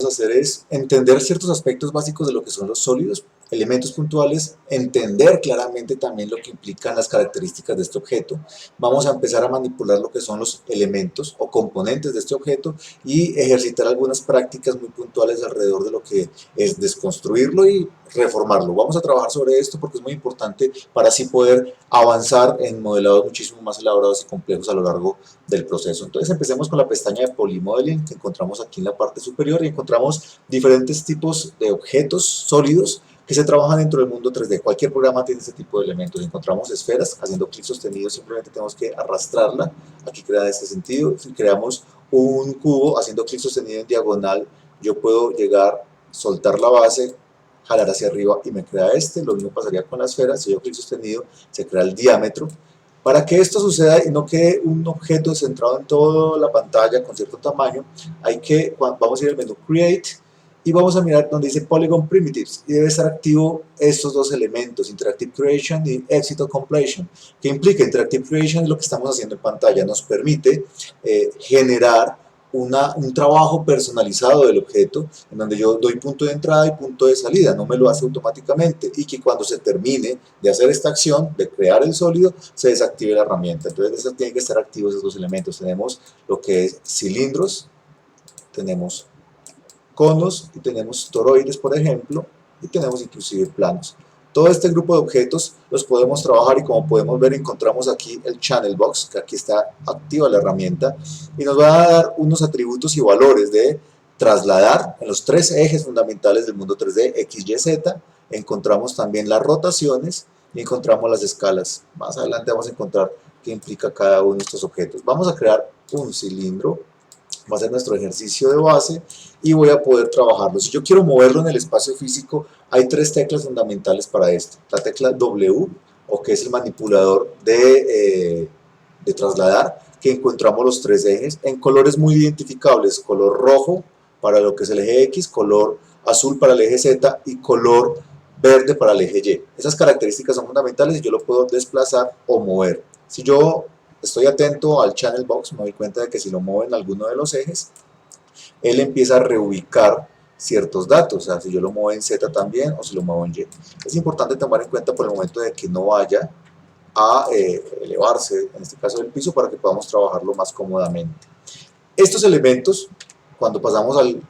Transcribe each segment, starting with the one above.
hacer es entender ciertos aspectos básicos de lo que son los sólidos, elementos puntuales, entender claramente también lo que implican las características de este objeto. Vamos a empezar a manipular lo que son los elementos o componentes de este objeto y ejercitar algunas prácticas muy puntuales alrededor de lo que es desconstruirlo y reformarlo. Vamos a trabajar sobre esto porque es muy importante para así poder avanzar en modelados muchísimo más elaborados y complejos a lo largo del proceso. Entonces empecemos con la pestaña de Polymodeling que encontramos aquí en la parte superior y encontramos diferentes tipos de objetos sólidos que se trabajan dentro del mundo 3D. Cualquier programa tiene este tipo de elementos. Encontramos esferas, haciendo clic sostenido simplemente tenemos que arrastrarla. Aquí crea este sentido. Si creamos un cubo, haciendo clic sostenido en diagonal, yo puedo llegar, soltar la base, jalar hacia arriba y me crea este. Lo mismo pasaría con la esfera. Si yo clic sostenido, se crea el diámetro. Para que esto suceda y no quede un objeto centrado en toda la pantalla con cierto tamaño, vamos a ir al menú Create y vamos a mirar donde dice Polygon Primitives y debe estar activo estos dos elementos, Interactive Creation y Exit Completion. ¿Qué implica? Interactive Creation es lo que estamos haciendo en pantalla, nos permite generar un trabajo personalizado del objeto, en donde yo doy punto de entrada y punto de salida, no me lo hace automáticamente, y que cuando se termine de hacer esta acción, de crear el sólido, se desactive la herramienta. Entonces, eso tienen que estar activos esos dos elementos. Tenemos lo que es cilindros, tenemos conos, y tenemos toroides, por ejemplo, y tenemos inclusive planos. Todo este grupo de objetos los podemos trabajar y como podemos ver encontramos aquí el Channel Box, que aquí está activa la herramienta y nos va a dar unos atributos y valores de trasladar en los tres ejes fundamentales del mundo 3D, X, Y, Z. Encontramos también las rotaciones y encontramos las escalas. Más adelante vamos a encontrar qué implica cada uno de estos objetos. Vamos a crear un cilindro, va a ser nuestro ejercicio de base y voy a poder trabajarlo. Si yo quiero moverlo en el espacio físico, hay tres teclas fundamentales para esto. La tecla W, o que es el manipulador de trasladar, que encontramos los tres ejes en colores muy identificables, color rojo para lo que es el eje X, color azul para el eje Z y color verde para el eje Y. Esas características son fundamentales y yo lo puedo desplazar o mover. Si yo estoy atento al Channel Box, me doy cuenta de que si lo muevo en alguno de los ejes, él empieza a reubicar ciertos datos, o sea, si yo lo muevo en Z también o si lo muevo en Y. Es importante tomar en cuenta por el momento de que no vaya a elevarse, en este caso del piso, para que podamos trabajarlo más cómodamente. Estos elementos, cuando pasamos al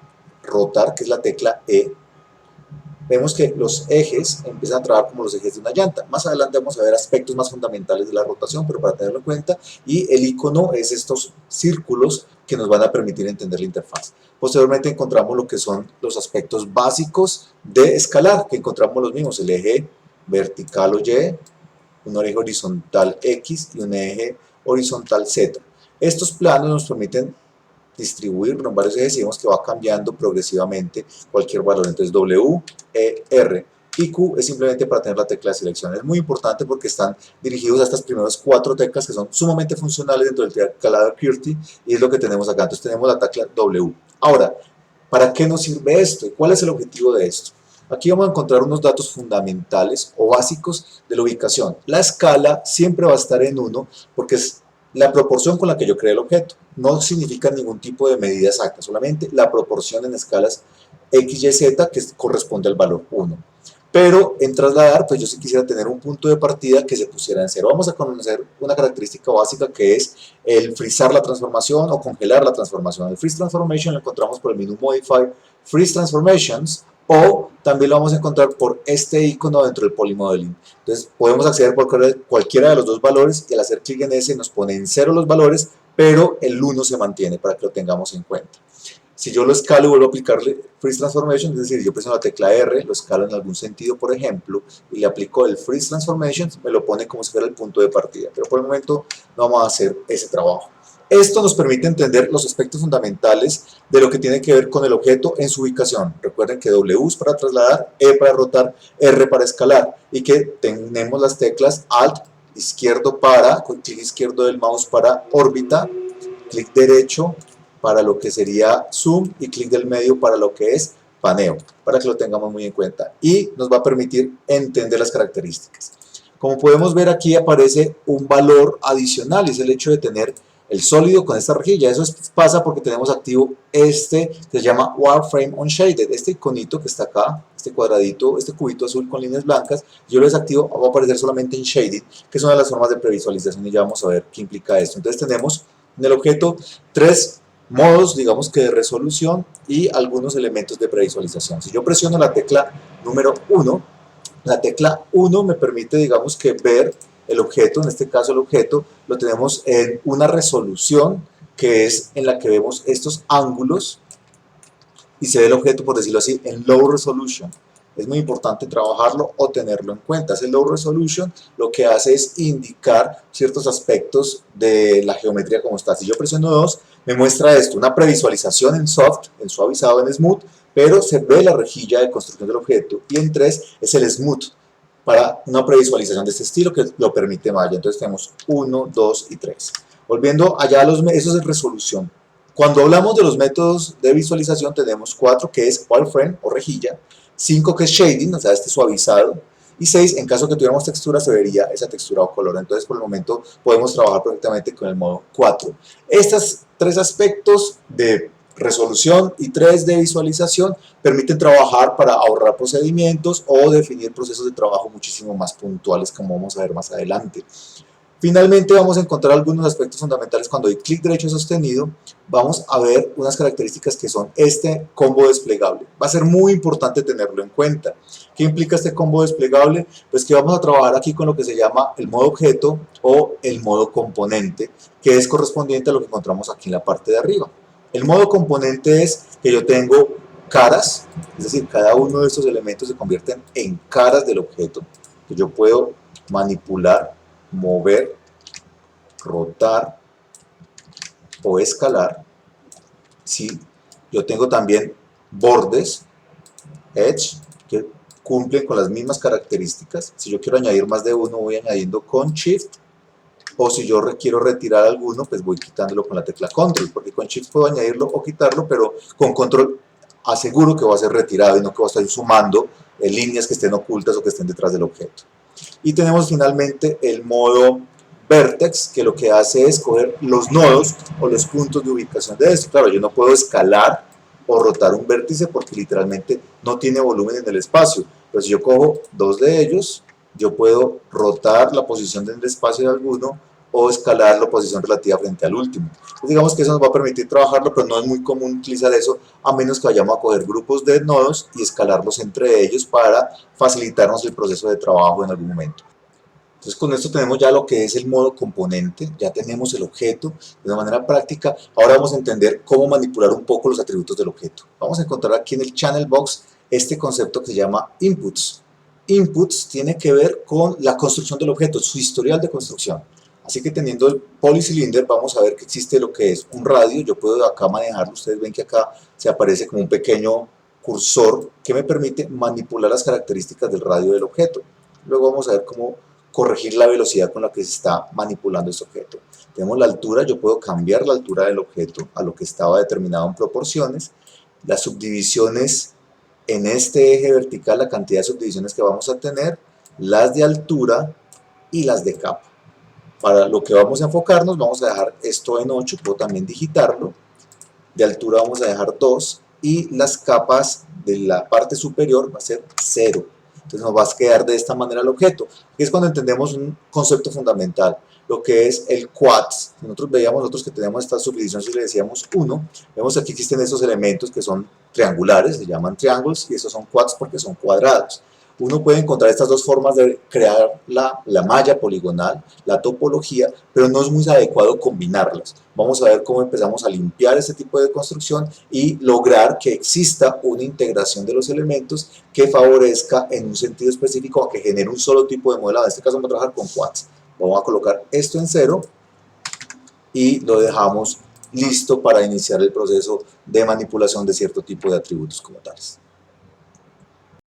rotar, que es la tecla E, vemos que los ejes empiezan a trabajar como los ejes de una llanta. Más adelante vamos a ver aspectos más fundamentales de la rotación, pero para tenerlo en cuenta, y el icono es estos círculos que nos van a permitir entender la interfaz. Posteriormente encontramos lo que son los aspectos básicos de escalar, que encontramos los mismos, el eje vertical o Y, un eje horizontal X y un eje horizontal Z. Estos planos nos permiten distribuirlo en varios ejes y vemos que va cambiando progresivamente cualquier valor. Entonces W, E, R y Q es simplemente para tener la tecla de selección. Es muy importante porque están dirigidos a estas primeras cuatro teclas que son sumamente funcionales dentro del teclado QWERTY y es lo que tenemos acá. Entonces tenemos la tecla W. Ahora, ¿para qué nos sirve esto? ¿Y cuál es el objetivo de esto? Aquí vamos a encontrar unos datos fundamentales o básicos de la ubicación. La escala siempre va a estar en 1 porque es la proporción con la que yo creé el objeto. No significa ningún tipo de medida exacta, solamente la proporción en escalas X, Y, Z que corresponde al valor 1. Pero en trasladar, pues yo sí quisiera tener un punto de partida que se pusiera en 0. Vamos a conocer una característica básica que es el frizar la transformación o congelar la transformación. El freeze transformation lo encontramos por el menú Modify Freeze Transformations o también lo vamos a encontrar por este icono dentro del Polymodeling. Entonces podemos acceder por cualquiera de los dos valores y al hacer clic en ese nos pone en 0 los valores, pero el 1 se mantiene para que lo tengamos en cuenta. Si yo lo escalo y vuelvo a aplicarle Freeze Transformation, es decir, yo presiono la tecla R, lo escalo en algún sentido, por ejemplo, y le aplico el Freeze Transformation, me lo pone como si fuera el punto de partida. Pero por el momento no vamos a hacer ese trabajo. Esto nos permite entender los aspectos fundamentales de lo que tiene que ver con el objeto en su ubicación. Recuerden que W es para trasladar, E para rotar, R para escalar y que tenemos las teclas Alt izquierdo para, con clic izquierdo del mouse para órbita, clic derecho para lo que sería zoom y clic del medio para lo que es paneo, para que lo tengamos muy en cuenta y nos va a permitir entender las características. Como podemos ver aquí aparece un valor adicional y es el hecho de tener el sólido con esta rejilla. Eso pasa porque tenemos activo este que se llama Wireframe Unshaded, este iconito que está acá, este cuadradito, este cubito azul con líneas blancas. Yo lo desactivo, va a aparecer solamente en Shaded, que es una de las formas de previsualización, y ya vamos a ver qué implica esto. Entonces tenemos en el objeto tres modos, digamos que de resolución y algunos elementos de previsualización. Si yo presiono la tecla número 1, la tecla 1 me permite, digamos que ver el objeto, en este caso el objeto, lo tenemos en una resolución que es en la que vemos estos ángulos y se ve el objeto, por decirlo así, en low resolution. Es muy importante trabajarlo o tenerlo en cuenta. Ese low resolution lo que hace es indicar ciertos aspectos de la geometría como está. Si yo presiono 2, me muestra esto, una previsualización en soft, en suavizado, en smooth, pero se ve la rejilla de construcción del objeto. Y en 3 es el smooth, para una previsualización de este estilo que lo permite Maya. Entonces tenemos 1, 2 y 3. Volviendo allá, eso es resolución. Cuando hablamos de los métodos de visualización tenemos 4, que es wireframe o rejilla, 5, que es shading, o sea, este suavizado, y 6, en caso que tuviéramos textura, se vería esa textura o color. Entonces, por el momento, podemos trabajar perfectamente con el modo 4. Estos tres aspectos de resolución y 3 de visualización permiten trabajar para ahorrar procedimientos o definir procesos de trabajo muchísimo más puntuales, como vamos a ver más adelante. Finalmente vamos a encontrar algunos aspectos fundamentales. Cuando doy clic derecho sostenido, vamos a ver unas características que son este combo desplegable. Va a ser muy importante tenerlo en cuenta. ¿Qué implica este combo desplegable? Pues que vamos a trabajar aquí con lo que se llama el modo objeto o el modo componente, que es correspondiente a lo que encontramos aquí en la parte de arriba. El modo componente es que yo tengo caras, es decir, cada uno de estos elementos se convierten en caras del objeto, que yo puedo manipular, mover, rotar o escalar. Sí, yo tengo también bordes, edge, que cumplen con las mismas características. Si yo quiero añadir más de uno, voy añadiendo con Shift, o si yo quiero retirar alguno, pues voy quitándolo con la tecla Control, porque con Shift puedo añadirlo o quitarlo, pero con Control aseguro que va a ser retirado y no que va a estar sumando líneas que estén ocultas o que estén detrás del objeto. Y tenemos finalmente el modo Vertex, que lo que hace es coger los nodos o los puntos de ubicación de esto. Claro, yo no puedo escalar o rotar un vértice porque literalmente no tiene volumen en el espacio, pero si yo cojo dos de ellos, yo puedo rotar la posición del espacio de alguno o escalar la posición relativa frente al último. Entonces digamos que eso nos va a permitir trabajarlo, pero no es muy común utilizar eso a menos que vayamos a coger grupos de nodos y escalarlos entre ellos para facilitarnos el proceso de trabajo en algún momento. Entonces con esto tenemos ya lo que es el modo componente, ya tenemos el objeto de una manera práctica. Ahora vamos a entender cómo manipular un poco los atributos del objeto. Vamos a encontrar aquí en el channel box este concepto que se llama inputs. Inputs tiene que ver con la construcción del objeto, su historial de construcción. Así que teniendo el polycylinder vamos a ver que existe lo que es un radio. Yo puedo acá manejarlo, ustedes ven que acá se aparece como un pequeño cursor que me permite manipular las características del radio del objeto. Luego vamos a ver cómo corregir la velocidad con la que se está manipulando este objeto. Tenemos la altura, yo puedo cambiar la altura del objeto a lo que estaba determinado en proporciones. Las subdivisiones en este eje vertical, la cantidad de subdivisiones que vamos a tener, las de altura y las de capa. Para lo que vamos a enfocarnos, vamos a dejar esto en 8, puedo también digitarlo. De altura vamos a dejar 2 y las capas de la parte superior va a ser 0. Entonces nos va a quedar de esta manera el objeto. Y es cuando entendemos un concepto fundamental, lo que es el quads. Nosotros veíamos que tenemos esta subdivisión, si le decíamos 1, vemos aquí existen estos elementos que son triangulares, se llaman triangles, y estos son quads porque son cuadrados. Uno puede encontrar estas dos formas de crear la malla poligonal, la topología, pero no es muy adecuado combinarlas. Vamos a ver cómo empezamos a limpiar este tipo de construcción y lograr que exista una integración de los elementos que favorezca en un sentido específico a que genere un solo tipo de modelado. En este caso vamos a trabajar con quads. Vamos a colocar esto en 0 y lo dejamos listo para iniciar el proceso de manipulación de cierto tipo de atributos como tales.